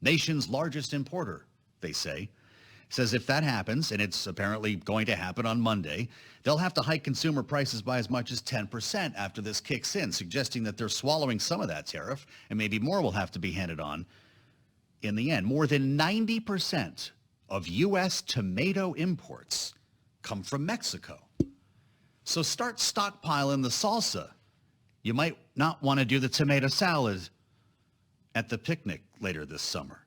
nation's largest importer, they say. Says if that happens, and it's apparently going to happen on Monday, they'll have to hike consumer prices by as much as 10% after this kicks in, suggesting that they're swallowing some of that tariff, and maybe more will have to be handed on in the end. More than 90% of U.S. tomato imports come from Mexico. So start stockpiling the salsa. You might not want to do the tomato salad at the picnic later this summer.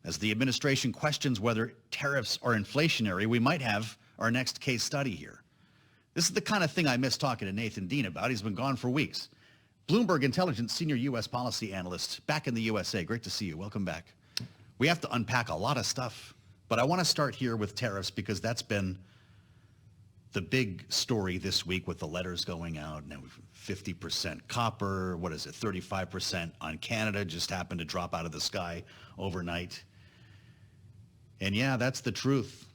As the administration questions whether tariffs are inflationary, we might have our next case study here. This is the kind of thing I miss talking to Nathan Dean about. He's been gone for weeks. Bloomberg Intelligence Senior U.S. Policy Analyst back in the USA. Great to see you. Welcome back. We have to unpack a lot of stuff, but I want to start here with tariffs because that's been the big story this week with the letters going out. Now 50% copper, 35% on Canada just happened to drop out of the sky overnight. And yeah, that's the truth.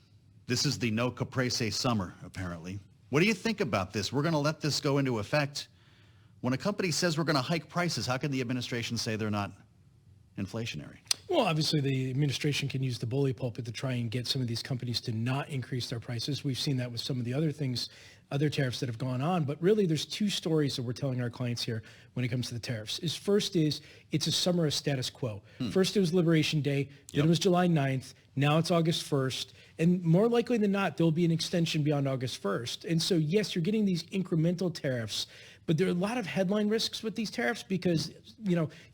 This is the no caprese summer, apparently. What do you think about this? We're going to let this go into effect. When a company says we're going to hike prices, how can the administration say they're not inflationary? Well, obviously, the administration can use the bully pulpit to try and get some of these companies to not increase their prices. We've seen that with some of the other things, other tariffs that have gone on. But really, there's two stories that we're telling our clients here when it comes to the tariffs. First is it's a summer of status quo. First, it was Liberation Day. Then it was July 9th. Now it's August 1st. And more likely than not, there'll be an extension beyond August 1st. And so, yes, you're getting these incremental tariffs. But there are a lot of headline risks with these tariffs because,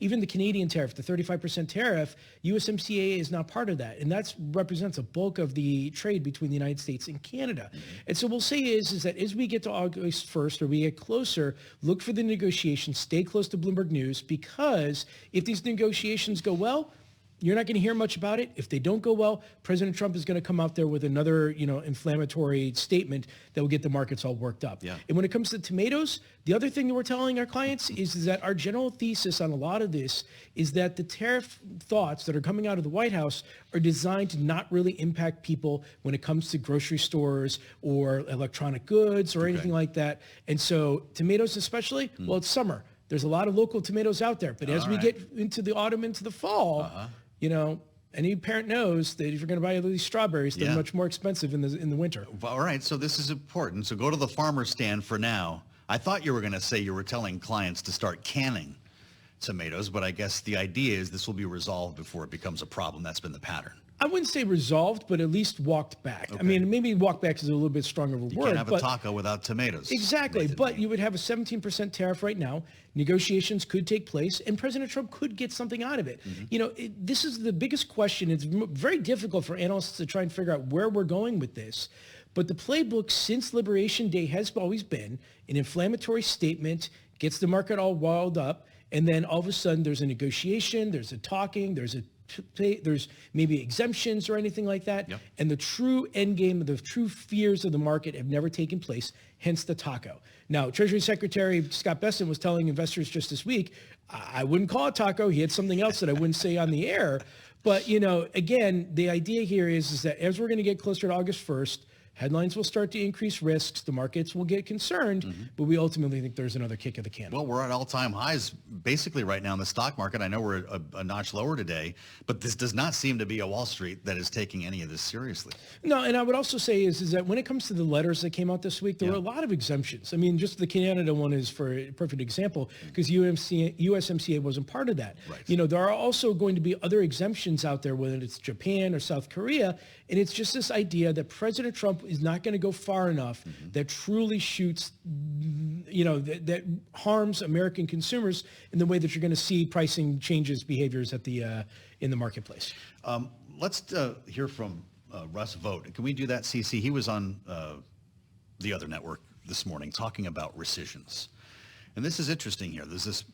even the Canadian tariff, the 35% tariff, USMCA is not part of that. And that represents a bulk of the trade between the United States and Canada. And so we'll say is that as we get to August 1st or we get closer, look for the negotiations, stay close to Bloomberg News, because if these negotiations go well, you're not going to hear much about it. If they don't go well, President Trump is going to come out there with another, inflammatory statement that will get the markets all worked up. Yeah. And when it comes to tomatoes, the other thing that we're telling our clients is that our general thesis on a lot of this is that the tariff thoughts that are coming out of the White House are designed to not really impact people when it comes to grocery stores or electronic goods or anything like that. And so tomatoes especially, well, it's summer. There's a lot of local tomatoes out there. But as we get into the autumn, into the fall, any parent knows that if you're going to buy these strawberries, they're much more expensive in the winter. All right, so this is important. So go to the farmer's stand for now. I thought you were going to say you were telling clients to start canning tomatoes, but I guess the idea is this will be resolved before it becomes a problem. That's been the pattern. I wouldn't say resolved, but at least walked back. Okay. I mean, maybe walked back is a little bit stronger of a word. You can't have a taco without tomatoes. Exactly, but you would have a 17% tariff right now. Negotiations could take place, and President Trump could get something out of it. This is the biggest question. It's very difficult for analysts to try and figure out where we're going with this. But the playbook since Liberation Day has always been an inflammatory statement, gets the market all riled up, and then all of a sudden there's a negotiation, there's a talking, there's maybe exemptions or anything like that. Yep. And the true end game, the true fears of the market have never taken place, hence the taco. Now, Treasury Secretary Scott Bessent was telling investors just this week, I wouldn't call it taco. He had something else that I wouldn't say on the air. But, again, the idea here is that as we're going to get closer to August 1st, headlines will start to increase risks. The markets will get concerned, but we ultimately think there's another kick of the can. Well, we're at all-time highs basically right now in the stock market. I know we're a notch lower today, but this does not seem to be a Wall Street that is taking any of this seriously. No, and I would also say is that when it comes to the letters that came out this week, there were a lot of exemptions. I mean, just the Canada one is for a perfect example because USMCA wasn't part of that. Right. There are also going to be other exemptions out there, whether it's Japan or South Korea, and it's just this idea that President Trump is not going to go far enough that truly shoots, that harms American consumers in the way that you're going to see pricing changes behaviors at the in the marketplace. Let's hear from Russ Vogt. Can we do that, CC? He was on the other network this morning talking about rescissions. And this is interesting here. There's this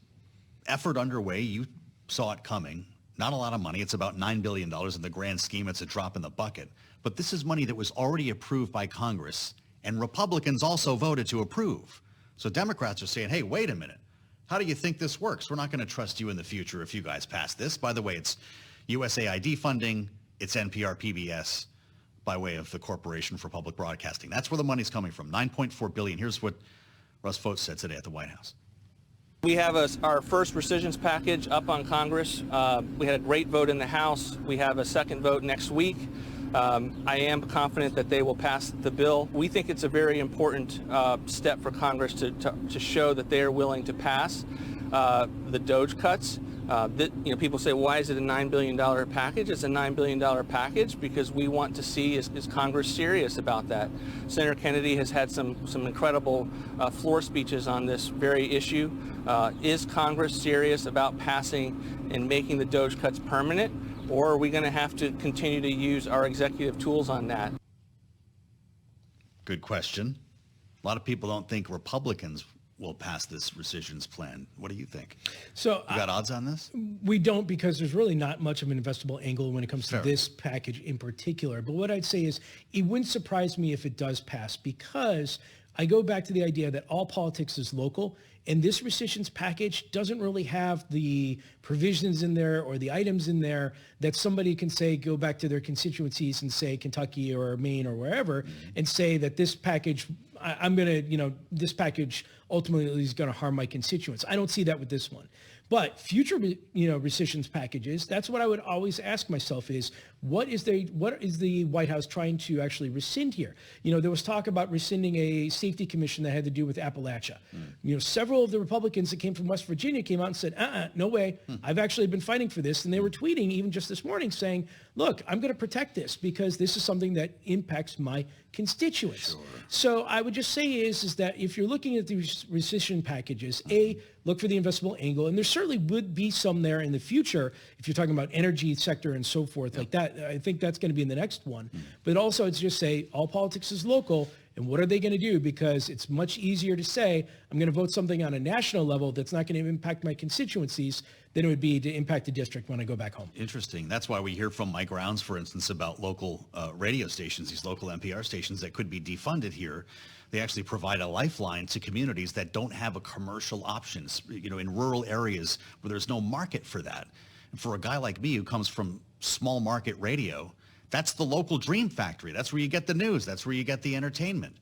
effort underway. You saw it coming. Not a lot of money. It's about $9 billion in the grand scheme. It's a drop in the bucket. But this is money that was already approved by Congress, and Republicans also voted to approve. So Democrats are saying, hey, wait a minute. How do you think this works? We're not going to trust you in the future if you guys pass this. By the way, it's USAID funding. It's NPR PBS by way of the Corporation for Public Broadcasting. That's where the money's coming from, $9.4 billion. Here's what Russ Vogt said today at the White House. We have our first rescissions package up on Congress. We had a great vote in the House. We have a second vote next week. I am confident that they will pass the bill. We think it's a very important step for Congress to show that they are willing to pass the DOGE cuts. People say, why is it a $9 billion package? It's a $9 billion package because we want to see is Congress serious about that. Senator Kennedy has had some incredible floor speeches on this very issue. Is Congress serious about passing and making the DOGE cuts permanent, or are we going to have to continue to use our executive tools on that? Good question. A lot of people don't think Republicans will pass this rescissions plan. What do you think? So you got odds on this? We don't, because there's really not much of an investable angle when it comes to Fair. this package in particular. But what I'd say is it wouldn't surprise me if it does pass, because I go back to the idea that all politics is local, and this rescissions package doesn't really have the provisions in there or the items in there that somebody can say, go back to their constituencies and say Kentucky or Maine or wherever, and say that this package, this package ultimately is going to harm my constituents. I don't see that with this one. But future, rescissions packages, that's what I would always ask myself is, what is the White House trying to actually rescind here? There was talk about rescinding a safety commission that had to do with Appalachia. Several of the Republicans that came from West Virginia came out and said, no way. I've actually been fighting for this. And they were tweeting even just this morning saying, look, I'm going to protect this because this is something that impacts my constituents. Sure. So I would just say is that if you're looking at these rescission packages, look for the investable angle. And there certainly would be some there in the future if you're talking about energy sector and so forth like that. I think that's going to be in the next one. But also it's just say all politics is local. And what are they going to do? Because it's much easier to say, I'm going to vote something on a national level that's not going to impact my constituencies than it would be to impact the district when I go back home. Interesting. That's why we hear from Mike Rounds, for instance, about local radio stations, these local NPR stations that could be defunded here. They actually provide a lifeline to communities that don't have a commercial options, in rural areas where there's no market for that. And for a guy like me who comes from small market radio, that's the local dream factory. That's where you get the news. That's where you get the entertainment.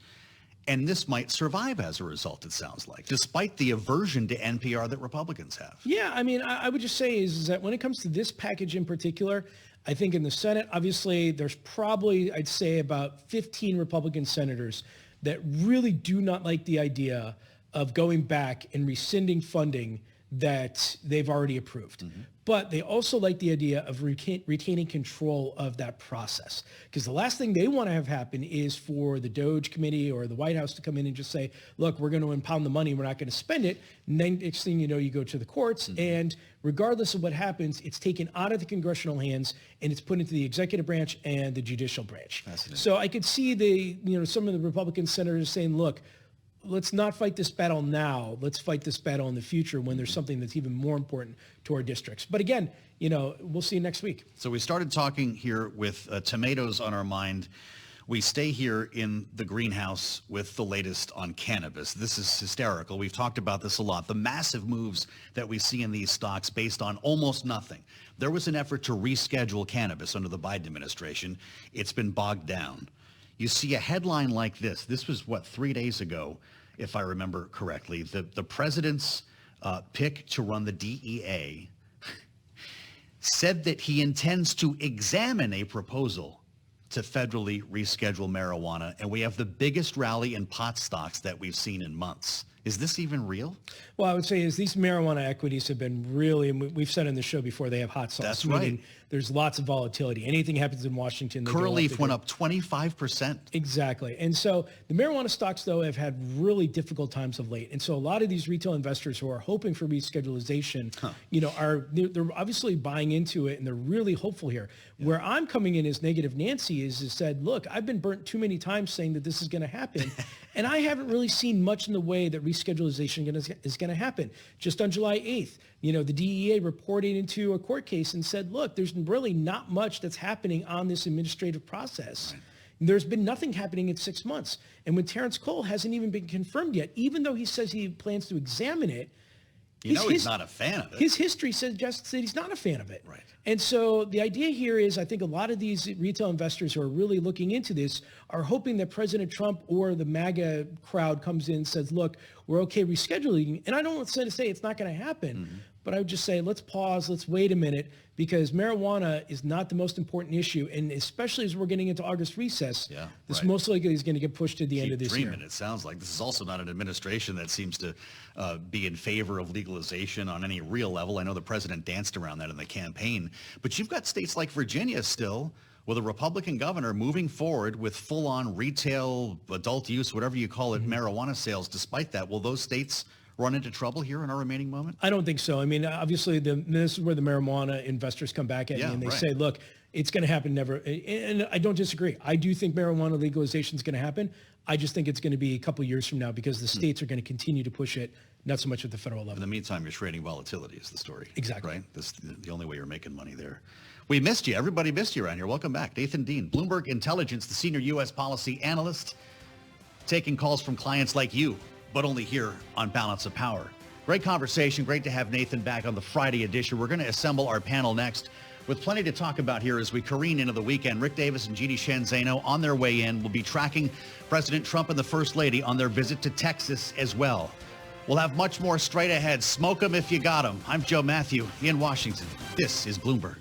And this might survive as a result, it sounds like, despite the aversion to NPR that Republicans have. Yeah, I would just say is that when it comes to this package in particular, I think in the Senate, obviously, there's probably, I'd say, about 15 Republican senators that really do not like the idea of going back and rescinding funding that they've already approved. But they also like the idea of retaining control of that process. Because the last thing they want to have happen is for the DOGE committee or the White House to come in and just say, look, we're going to impound the money, we're not going to spend it. And then next thing you know, you go to the courts, and regardless of what happens, it's taken out of the congressional hands and it's put into the executive branch and the judicial branch. So I could see some of the Republican senators saying, look, let's not fight this battle now. Let's fight this battle in the future when there's something that's even more important to our districts. But again, we'll see you next week. So we started talking here with tomatoes on our mind. We stay here in the greenhouse with the latest on cannabis. This is hysterical. We've talked about this a lot. The massive moves that we see in these stocks based on almost nothing. There was an effort to reschedule cannabis under the Biden administration. It's been bogged down. You see a headline like this. This was, 3 days ago, if I remember correctly. The president's pick to run the DEA said that he intends to examine a proposal to federally reschedule marijuana. And we have the biggest rally in pot stocks that we've seen in months. Is this even real? Well, I would say is these marijuana equities have been really, and we've said in the show before, they have hot sauce. That's right. There's lots of volatility. Anything happens in Washington. Curaleaf went up 25%. Exactly. And so the marijuana stocks, though, have had really difficult times of late. And so a lot of these retail investors who are hoping for reschedulization, they're obviously buying into it, and they're really hopeful here. Yeah. Where I'm coming in as negative Nancy is said, look, I've been burnt too many times saying that this is going to happen. And I haven't really seen much in the way that reschedulization is going to happen. Just on July 8th, the DEA reported into a court case and said, look, there's really not much that's happening on this administrative process. Right. There's been nothing happening in 6 months. And when Terrence Cole hasn't even been confirmed yet, even though he says he plans to examine it, he's not a fan of it. His history suggests that he's not a fan of it. Right. And so the idea here is I think a lot of these retail investors who are really looking into this are hoping that President Trump or the MAGA crowd comes in and says, look, we're okay rescheduling. And I don't want to say it's not going to happen, but I would just say, let's pause, let's wait a minute, because marijuana is not the most important issue. And especially as we're getting into August recess, this most likely is going to get pushed to the end of this year. It sounds like this is also not an administration that seems to be in favor of legalization on any real level. I know the president danced around that in the campaign, but you've got states like Virginia still with a Republican governor moving forward with full-on retail, adult use, whatever you call it, marijuana sales. Despite that, will those states run into trouble here in our remaining moment? I don't think so. I mean, obviously, this is where the marijuana investors come back at me and they say, look, it's going to happen never. And I don't disagree. I do think marijuana legalization is going to happen. I just think it's going to be a couple of years from now because the states are going to continue to push it, not so much at the federal level. In the meantime, you're trading volatility is the story. Exactly. Right? This the only way you're making money there. We missed you. Everybody missed you around here. Welcome back. Nathan Dean, Bloomberg Intelligence, the senior U.S. policy analyst, taking calls from clients like you, but only here on Balance of Power. Great conversation. Great to have Nathan back on the Friday edition. We're going to assemble our panel next with plenty to talk about here as we careen into the weekend. Rick Davis and Jeannie Shanzano on their way in. We'll be tracking President Trump and the First Lady on their visit to Texas as well. We'll have much more straight ahead. Smoke 'em if you got 'em. I'm Joe Matthew in Washington. This is Bloomberg.